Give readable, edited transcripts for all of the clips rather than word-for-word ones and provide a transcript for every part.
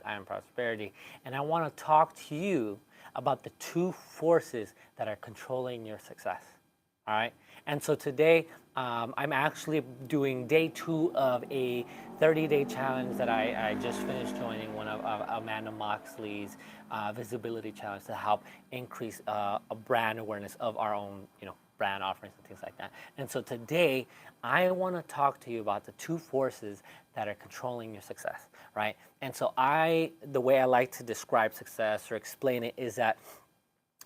I Am Prosperity, and I want to talk to you about the two forces that are controlling your success. All right. And so today, I'm actually doing day 2 of a 30-day challenge that I just finished joining, one of Amanda Moxley's visibility challenge to help increase a brand awareness of our own, brand offerings and things like that. And so today, I want to talk to you about the two forces that are controlling your success, right? And so the way I like to describe success or explain it is that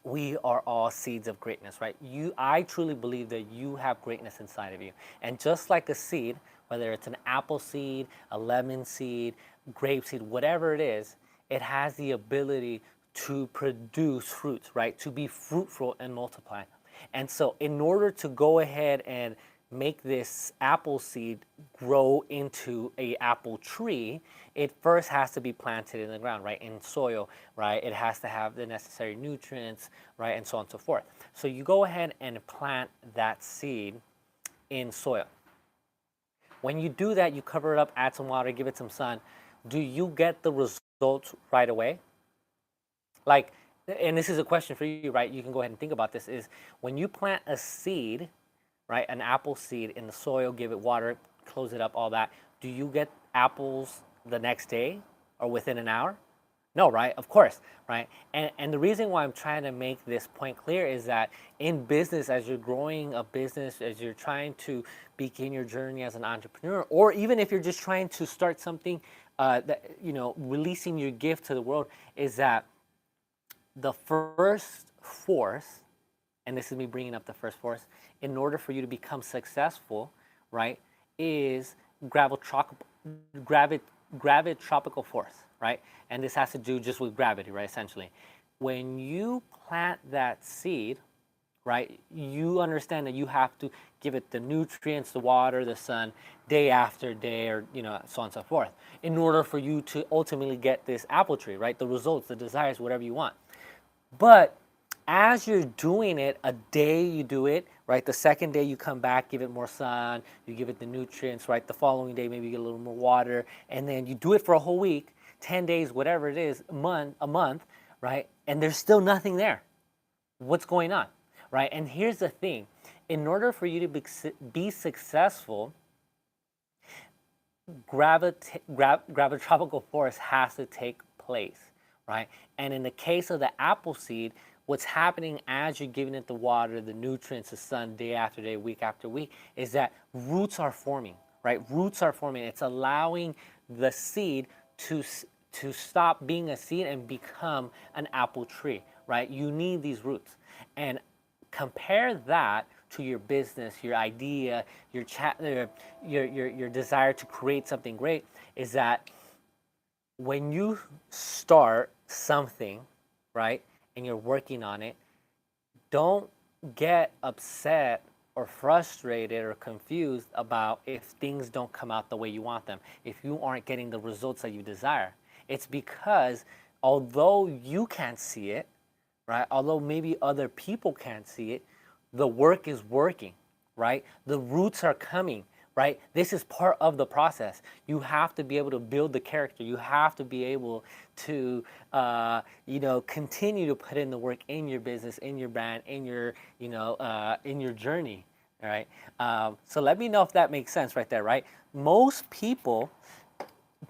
we are all seeds of greatness, right? I truly believe that you have greatness inside of you. And just like a seed, whether it's an apple seed, a lemon seed, grape seed, whatever it is, it has the ability to produce fruits, right? To be fruitful and multiply. And so in order to go ahead and make this apple seed grow into a apple tree, it first has to be planted in the ground, right, in soil, right? It has to have the necessary nutrients, right, and so on and so forth. So you go ahead and plant that seed in soil. When you do that, you cover it up, add some water, give it some sun. Do you get the results right away? Like, and this is a question for you, right? You can go ahead and think about this, is when you plant a seed, right, an apple seed in the soil, give it water, close it up, all that, do you get apples the next day or within an hour? No, right? Of course, right? And the reason why I'm trying to make this point clear is that in business, as you're growing a business, as you're trying to begin your journey as an entrepreneur, or even if you're just trying to start something, releasing your gift to the world, is that the first force, and this is me bringing up the first force, in order for you to become successful, right, is gravitropical force, right? And this has to do just with gravity, right, essentially. When you plant that seed, right, you understand that you have to give it the nutrients, the water, the sun, day after day, or, so on and so forth, in order for you to ultimately get this apple tree, right, the results, the desires, whatever you want. But as you're doing it, a day you do it, right? The second day you come back, give it more sun, you give it the nutrients, right? The following day maybe you get a little more water, and then you do it for a whole week, 10 days, whatever it is, a month, right? And there's still nothing there. What's going on, right? And here's the thing. In order for you to be successful, gravitropical force has to take place, right? And in the case of the apple seed, what's happening as you're giving it the water, the nutrients, the sun, day after day, week after week, is that roots are forming, right? Roots are forming. It's allowing the seed to stop being a seed and become an apple tree, right? You need these roots. And compare that to your business, your idea, your desire to create something great, is that when you start something, right, and you're working on it, don't get upset or frustrated or confused about if things don't come out the way you want them, if you aren't getting the results that you desire. It's because although you can't see it, right, although maybe other people can't see it, the work is working, right? The roots are coming, right? This is part of the process. You have to be able to build the character. You have to be able to, continue to put in the work in your business, in your brand, in your journey, right? So let me know if that makes sense right there, right? Most people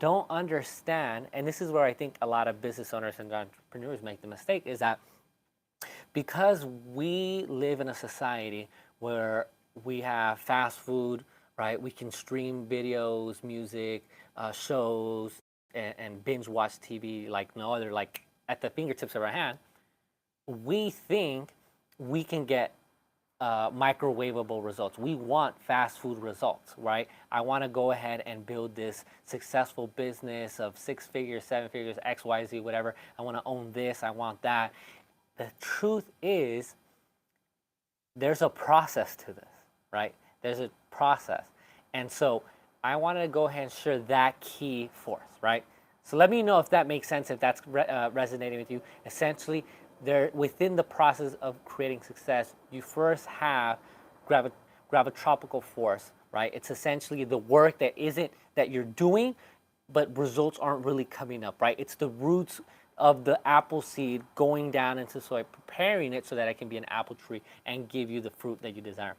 don't understand, and this is where I think a lot of business owners and entrepreneurs make the mistake, is that because we live in a society where we have fast food, right? We can stream videos, music, shows, and binge watch TV like no other, like at the fingertips of our hand. We think we can get microwavable results. We want fast food results, right? I want to go ahead and build this successful business of 6 figures, 7 figures, X, Y, Z, whatever. I want to own this. I want that. The truth is, there's a process to this, right? There's a process. And so I wanted to go ahead and share that key force, right? So let me know if that makes sense, if that's resonating with you. Essentially, within the process of creating success, you first have gravitropical force, right? It's essentially the work that you're doing but results aren't really coming up, right? It's the roots of the apple seed going down into soil, preparing it so that it can be an apple tree and give you the fruit that you desire.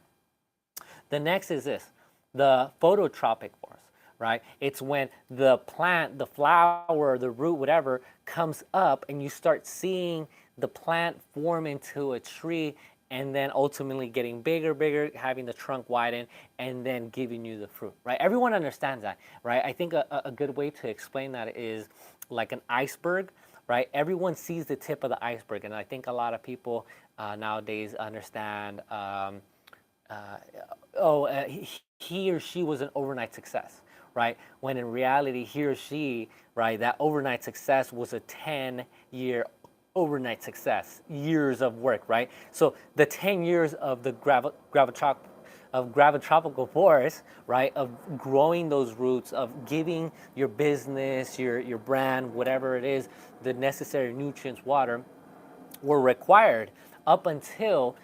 The next is this, the phototropic force, right? It's when the plant, the flower, the root, whatever, comes up and you start seeing the plant form into a tree and then ultimately getting bigger, bigger, having the trunk widen, and then giving you the fruit, right? Everyone understands that, right? I think a good way to explain that is like an iceberg, right? Everyone sees the tip of the iceberg, and I think a lot of people nowadays understand he or she was an overnight success, right? When in reality, he or she, right, that overnight success was a 10-year overnight success, years of work, right? So the 10 years of the gravitropical force, right, of growing those roots, of giving your business, your brand, whatever it is, the necessary nutrients, water, were required up until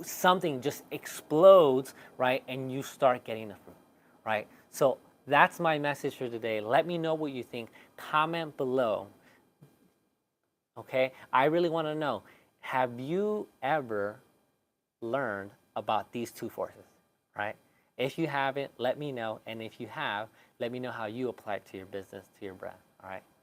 something just explodes, right, and you start getting the fruit, right? So that's my message for today. Let me know what you think. Comment below. Okay, I really want to know, have you ever learned about these two forces, right? If you haven't, let me know, and if you have, let me know how you apply it to your business, to your brand. All right.